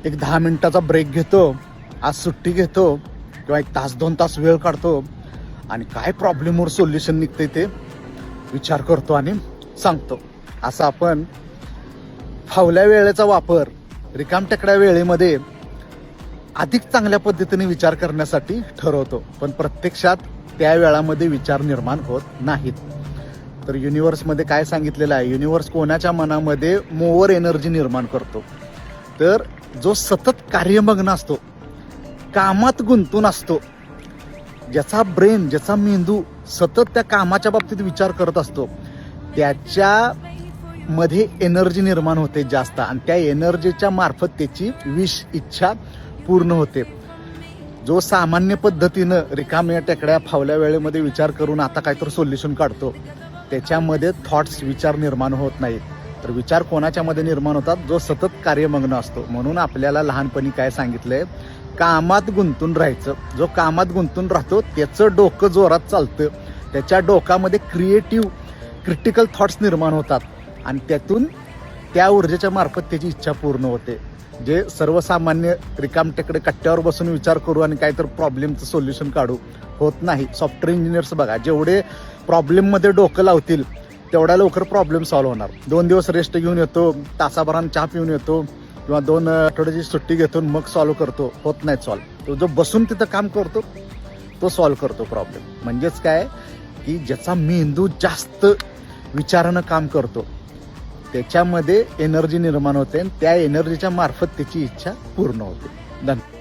एक 10 मिनिटाचा ब्रेक घेतो, आज सुट्टी घेतो किंवा 1 तास 2 तास वेळ काढतो आणि काय प्रॉब्लेमवर सोल्युशन निघते ते विचार करतो आणि सांगतो. असं आपण फावल्या वेळेचा वापर रिकामटेकड्या वेळेमध्ये अधिक चांगल्या पद्धतीने विचार करण्यासाठी ठरवतो, पण प्रत्यक्षात त्या वेळामध्ये विचार निर्माण होत नाहीत. तर युनिव्हर्समध्ये काय सांगितलेलं आहे, युनिव्हर्स कोणाच्या मनामध्ये मोवर एनर्जी निर्माण करतो, तर जो सतत कार्यमग्न असतो, कामात गुंतून असतो, ज्याचा ब्रेन, ज्याचा मेंदू सतत त्या कामाच्या बाबतीत विचार करत असतो, त्याच्या मध्ये एनर्जी निर्माण होते जास्त आणि त्या एनर्जीच्या मार्फत त्याची विश इच्छा पूर्ण होते. जो सामान्य पद्धतीनं रिकाम्या टेकड्या फावल्या वेळेमध्ये विचार करून आता काहीतरी सोल्युशन काढतो, त्याच्यामध्ये थॉट्स विचार निर्माण होत नाहीत. तर विचार कोणाच्यामध्ये निर्माण होतात, जो सतत कार्यमग्न असतो. म्हणून आपल्याला लहानपणी काय सांगितलंय, कामात गुंतून राहायचं. जो कामात गुंतून राहतो त्याचं डोकं जोरात चालतं, त्याच्या डोकामध्ये क्रिटिकल थॉट्स निर्माण होतात आणि त्यातून त्या ऊर्जेच्या मार्फत त्याची इच्छा पूर्ण होते. जे सर्वसामान्य रिकामटेकडे कट्ट्यावर बसून विचार करू आणि काहीतरी प्रॉब्लेमचं सोल्युशन काढू होत नाही. सॉफ्टवेअर इंजिनियर्स बघा, जेवढे प्रॉब्लेममध्ये डोकं लावतील तेवढ्या लवकर प्रॉब्लेम सॉल्व्ह होणार. 2 दिवस रेस्ट घेऊन येतो, तासाभरानं चहा पिऊन येतो किंवा 2 आठवड्याची सुट्टी घेतो मग सॉल्व्ह करतो, होत नाही सॉल्व्ह. तो जो बसून तिथं काम करतो तो सॉल्व्ह करतो प्रॉब्लेम. म्हणजेच काय की ज्याचा मेंदू जास्त विचारानं काम करतो त्याच्यामध्ये एनर्जी निर्माण होते आणि त्या एनर्जीच्या मार्फत त्याची इच्छा पूर्ण होते. धन्यवाद.